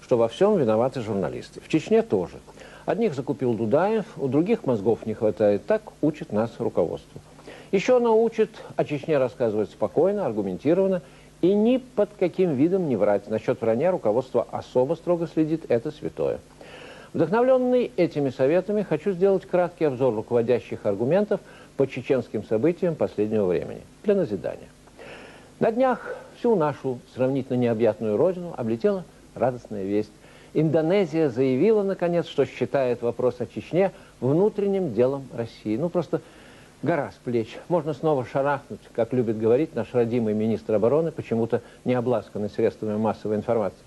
что во всем виноваты журналисты. В Чечне тоже. Одних закупил Дудаев, у других мозгов не хватает. Так учит нас руководство. Еще оно учит о Чечне рассказывать спокойно, аргументированно и ни под каким видом не врать. Насчет вранья руководство особо строго следит, это святое. Вдохновленный этими советами, хочу сделать краткий обзор руководящих аргументов по чеченским событиям последнего времени, для назидания. На днях всю нашу сравнительно необъятную родину облетела радостная весть. Индонезия заявила, наконец, что считает вопрос о Чечне внутренним делом России. Ну, просто гора с плеч. Можно снова шарахнуть, как любит говорить наш родимый министр обороны, почему-то не обласканный средствами массовой информации.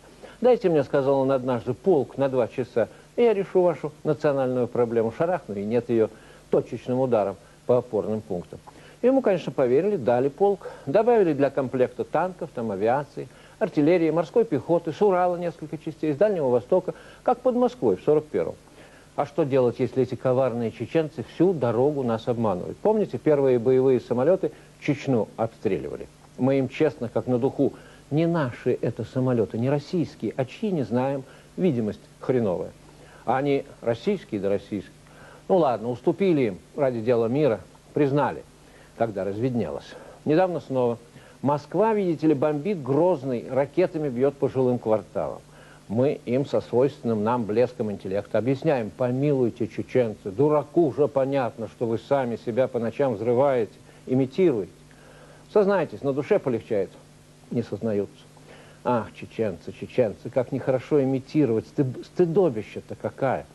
Дайте мне, сказал он однажды, полк на 2 часа, и я решу вашу национальную проблему. Шарахну, и нет ее точечным ударом по опорным пунктам. Ему, конечно, поверили, дали полк, добавили для комплекта танков, там авиации, артиллерии, морской пехоты, с Урала несколько частей, с Дальнего Востока, как под Москвой в 41-м. А что делать, если эти коварные чеченцы всю дорогу нас обманывают? Помните, первые боевые самолеты Чечню обстреливали? Мы им честно, как на духу, не наши это самолеты, не российские, а чьи не знаем, видимость хреновая. А они российские, да российские. Ну ладно, уступили им ради дела мира, признали, когда разведнелось. Недавно снова. Москва, видите ли, бомбит Грозный, ракетами бьет по жилым кварталам. Мы им со свойственным нам блеском интеллекта объясняем: помилуйте, чеченцы, дураку уже понятно, что вы сами себя по ночам взрываете, имитируете. Сознайтесь, на душе полегчает. Не сознаются. Ах, чеченцы, чеченцы, как нехорошо имитировать, стыдобище-то какая.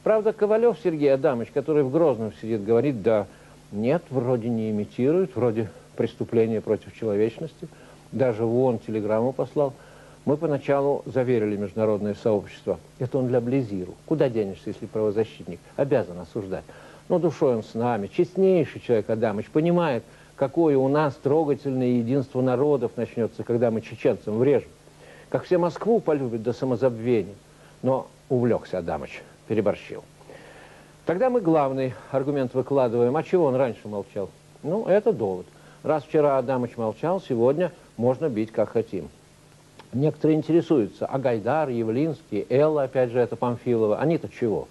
Правда, Ковалев Сергей Адамович, который в Грозном сидит, говорит: да нет, вроде не имитирует, вроде преступления против человечности. Даже вон телеграмму послал. Мы поначалу заверили международное сообщество. Это он для Близиру. Куда денешься, если правозащитник? Обязан осуждать. Но душой он с нами. Честнейший человек Адамыч понимает, какое у нас трогательное единство народов начнется, когда мы чеченцам врежем. Как все Москву полюбят до самозабвения. Но увлекся Адамыч, переборщил. Тогда мы главный аргумент выкладываем. А чего он раньше молчал? Ну, это довод. Раз вчера Адамыч молчал, сегодня можно бить как хотим. Некоторые интересуются, а Гайдар, Явлинский, Элла, опять же, это Памфилова, они-то чего?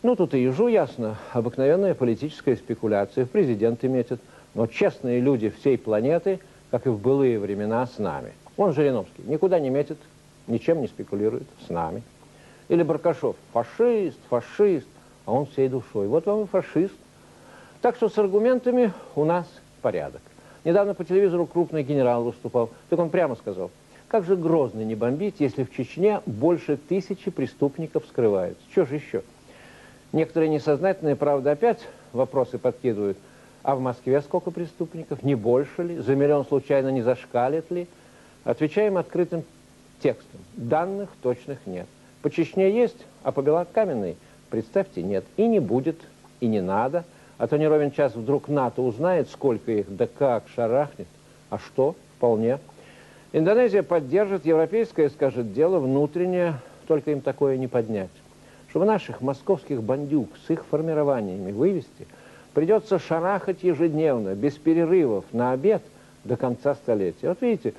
Ну, тут и ежу ясно, обыкновенная политическая спекуляция, в президенты метят, но честные люди всей планеты, как и в былые времена, с нами. Вон Жириновский никуда не метит, ничем не спекулирует, с нами. Или Баркашов, фашист, фашист, а он всей душой. Вот вам и фашист. Так что с аргументами у нас порядок. Недавно по телевизору крупный генерал выступал, так он прямо сказал: как же Грозный не бомбить, если в Чечне больше 1000 преступников скрываются? Что же еще? Некоторые несознательные, правда, опять вопросы подкидывают. А в Москве сколько преступников? Не больше ли? За миллион случайно не зашкалит ли? Отвечаем открытым текстом. Данных точных нет. По Чечне есть, а по Белокаменной, представьте, нет. И не будет, и не надо. А то не ровен час вдруг НАТО узнает, сколько их, да как шарахнет. А что? Вполне. Индонезия поддержит, европейская скажет, дело внутреннее, только им такое не поднять. Чтобы наших московских бандюк с их формированиями вывести, придется шарахать ежедневно, без перерывов, на обед до конца столетия. Вот видите,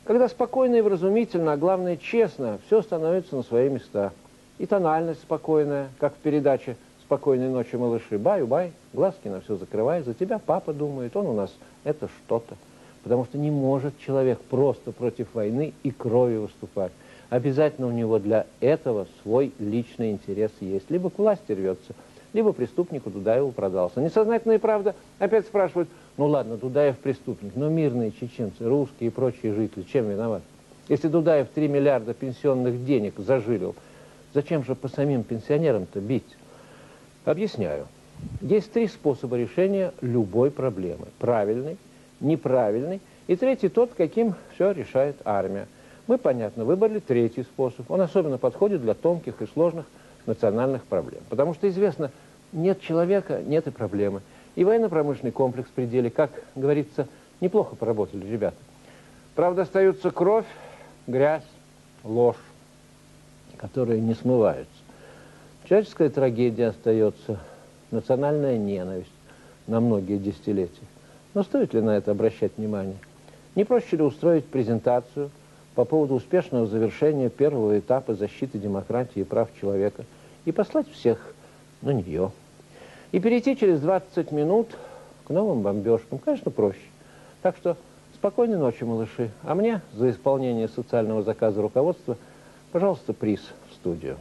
когда спокойно и вразумительно, а главное честно, все становится на свои места. И тональность спокойная, как в передаче «Спокойной ночи, малыши». Баю-бай, глазки на все закрывай, за тебя папа думает, он у нас это что-то. Потому что не может человек просто против войны и крови выступать. Обязательно у него для этого свой личный интерес есть. Либо к власти рвется, либо преступнику Дудаеву продался. Несознательные, правда, опять спрашивают: ну ладно, Дудаев преступник, но мирные чеченцы, русские и прочие жители, чем виноваты? Если Дудаев 3 миллиарда пенсионных денег зажилил, зачем же по самим пенсионерам-то бить? Объясняю. Есть 3 способа решения любой проблемы. Правильный, неправильный и третий тот, каким все решает армия. Мы, понятно, выбрали 3-й способ. Он особенно подходит для тонких и сложных национальных проблем. Потому что известно, нет человека, нет и проблемы. И военно-промышленный комплекс в пределе, как говорится, неплохо поработали ребята. Правда, остаются кровь, грязь, ложь, которые не смываются. Человеческая трагедия остается, национальная ненависть на многие десятилетия. Но стоит ли на это обращать внимание? Не проще ли устроить презентацию, по поводу успешного завершения первого этапа защиты демократии и прав человека и послать всех на нее. И перейти через 20 минут к новым бомбежкам, конечно, проще. Так что спокойной ночи, малыши. А мне за исполнение социального заказа руководства, пожалуйста, приз в студию.